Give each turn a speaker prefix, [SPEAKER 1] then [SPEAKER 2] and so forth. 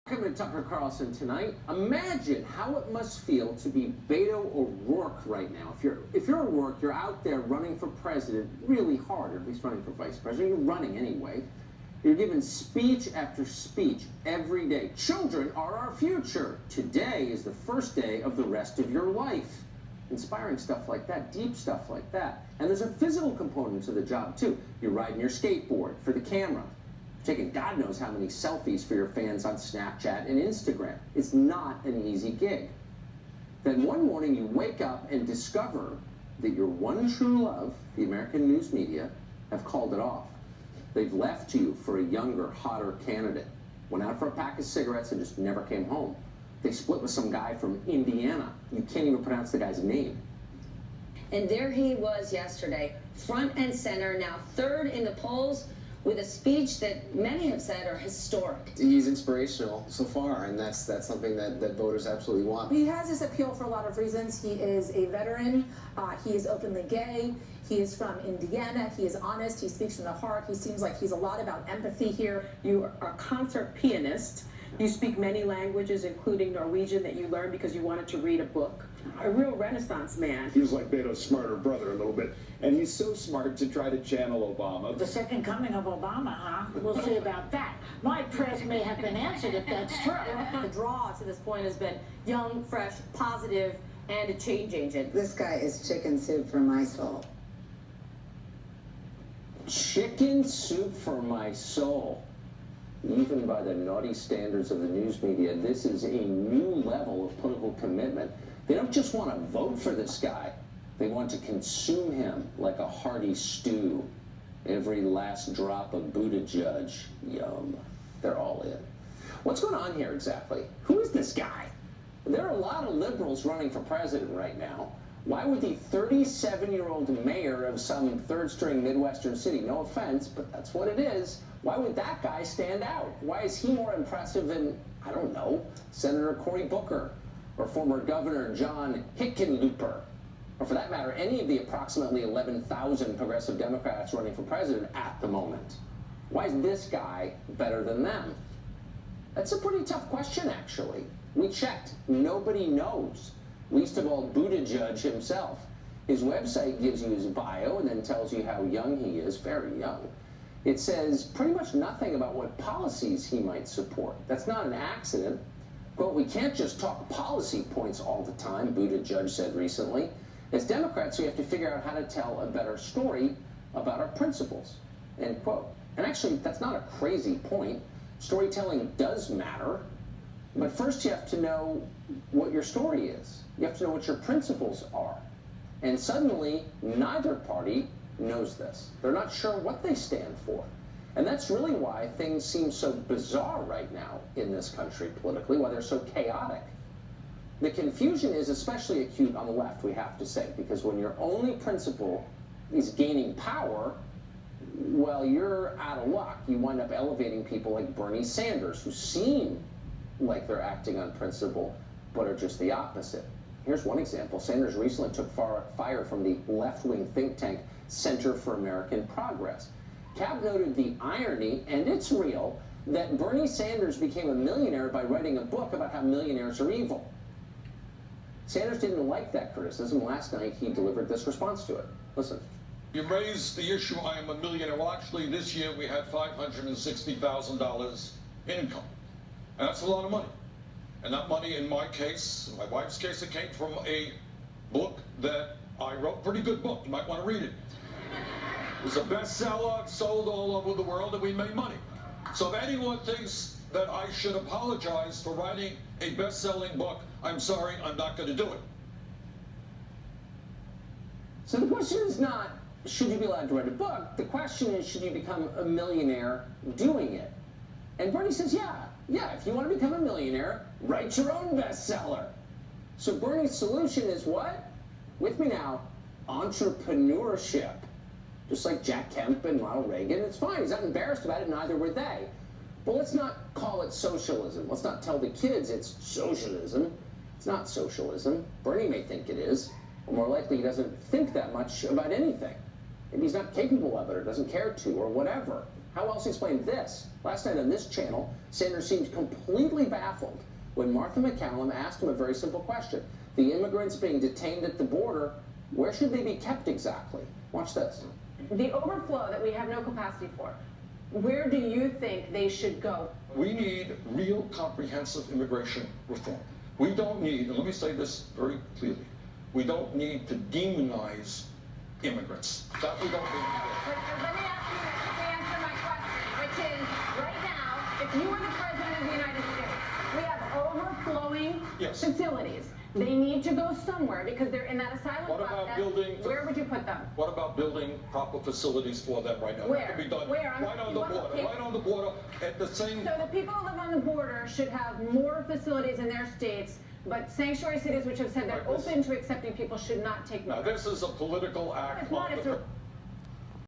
[SPEAKER 1] Welcome to Tucker Carlson tonight. Imagine how it must feel to be Beto O'Rourke right now. If you're O'Rourke, you're out there running for president really hard, or at least running for vice president. You're running anyway. You're giving speech after speech every day. Children are our future. Today is the first day of the rest of your life. Inspiring stuff like that, deep stuff like that. And there's a physical component to the job too. You're riding your skateboard for the camera. Taking God knows how many selfies for your fans on Snapchat and Instagram. It's not an easy gig. Then one morning you wake up and discover that your one true love, the American news media, have called it off. They've left you for a younger, hotter candidate. Went out for a pack of cigarettes and just never came home. They split with some guy from Indiana. You can't even pronounce the guy's name.
[SPEAKER 2] And there he was yesterday, front and center, now third in the polls, with a speech that many have said are historic.
[SPEAKER 3] He's inspirational so far, and that's something that voters absolutely want.
[SPEAKER 4] He has this appeal for a lot of reasons. He is a veteran. He is openly gay. He is from Indiana. He is honest. He speaks from the heart. He seems like he's a lot about empathy here.
[SPEAKER 5] You are a concert pianist. You speak many languages, including Norwegian, that you learned because you wanted to read a book. A real Renaissance man.
[SPEAKER 6] He was like Beto's smarter brother a little bit, and he's so smart to try to channel Obama.
[SPEAKER 7] The second coming of Obama, huh? We'll see about that. My prayers may have been answered if that's true.
[SPEAKER 4] The draw to this point has been young, fresh, positive, and a change agent.
[SPEAKER 8] This guy is chicken soup for my soul.
[SPEAKER 1] Chicken soup for my soul. Even by the naughty standards of the news media, this is a new level of political commitment. They don't just want to vote for this guy. They want to consume him like a hearty stew. Every last drop of Buttigieg, yum. They're all in. What's going on here exactly? Who is this guy? There are a lot of liberals running for president right now. Why would the 37-year-old mayor of some third-string Midwestern city, no offense, but that's what it is, why would that guy stand out? Why is he more impressive than, I don't know, Senator Cory Booker, or former Governor John Hickenlooper, or for that matter, any of the approximately 11,000 progressive Democrats running for president at the moment? Why is this guy better than them? That's a pretty tough question, actually. We checked. Nobody knows. Least of all Buttigieg himself. His website gives you his bio and then tells you how young he is, very young. It says pretty much nothing about what policies he might support. That's not an accident. Quote, we can't just talk policy points all the time, Buttigieg said recently. As Democrats, we have to figure out how to tell a better story about our principles, end quote. And actually, that's not a crazy point. Storytelling does matter. But first you have to know what your story is. You have to know what your principles are. And suddenly, neither party knows this. They're not sure what they stand for. And that's really why things seem so bizarre right now in this country politically, why they're so chaotic. The confusion is especially acute on the left, we have to say, because when your only principle is gaining power, well, you're out of luck. You wind up elevating people like Bernie Sanders, who seem like they're acting on principle, but are just the opposite. Here's one example. Sanders recently took fire from the left-wing think tank Center for American Progress. Cap noted the irony, and it's real, that Bernie Sanders became a millionaire by writing a book about how millionaires are evil. Sanders didn't like that criticism. Last night, he delivered this response to it. Listen.
[SPEAKER 9] You raised the issue, I am a millionaire. Well, actually, this year we had $560,000 in income. And that's a lot of money. And that money, in my case, my wife's case, it came from a book that I wrote, pretty good book. You might want to read it. It was a bestseller, sold all over the world, and we made money. So if anyone thinks that I should apologize for writing a best-selling book, I'm sorry, I'm not going to do it.
[SPEAKER 1] So the question is not, should you be allowed to write a book? The question is, should you become a millionaire doing it? And Bernie says, yeah, if you want to become a millionaire, write your own bestseller. So Bernie's solution is what? With me now, entrepreneurship. Just like Jack Kemp and Ronald Reagan, it's fine. He's not embarrassed about it, neither were they. But let's not call it socialism. Let's not tell the kids it's socialism. It's not socialism. Bernie may think it is. Or more likely, he doesn't think that much about anything. Maybe he's not capable of it or doesn't care to or whatever. How else explain this? Last night on this channel, Sanders seemed completely baffled when Martha McCallum asked him a very simple question. The immigrants being detained at the border, where should they be kept exactly? Watch this.
[SPEAKER 10] The overflow that we have no capacity for, where do you think they should go?
[SPEAKER 9] We need real comprehensive immigration reform. We don't need, and let me say this very clearly, we don't need to demonize immigrants. That we don't need to do.
[SPEAKER 10] But let me ask you to answer my question, which is, right now, if you were the president of the United States, we have overflowing facilities. They need to go somewhere because they're in that asylum process. Where would you put them?
[SPEAKER 9] What about building proper facilities for them right now?
[SPEAKER 10] Where?
[SPEAKER 9] That could be done
[SPEAKER 10] Where?
[SPEAKER 9] right on the border. Right on the border at the same...
[SPEAKER 10] So the people who live on the border should have more facilities in their states, but sanctuary cities which have said they're open to accepting people should not take more.
[SPEAKER 9] Now this is a political act.
[SPEAKER 10] It's not.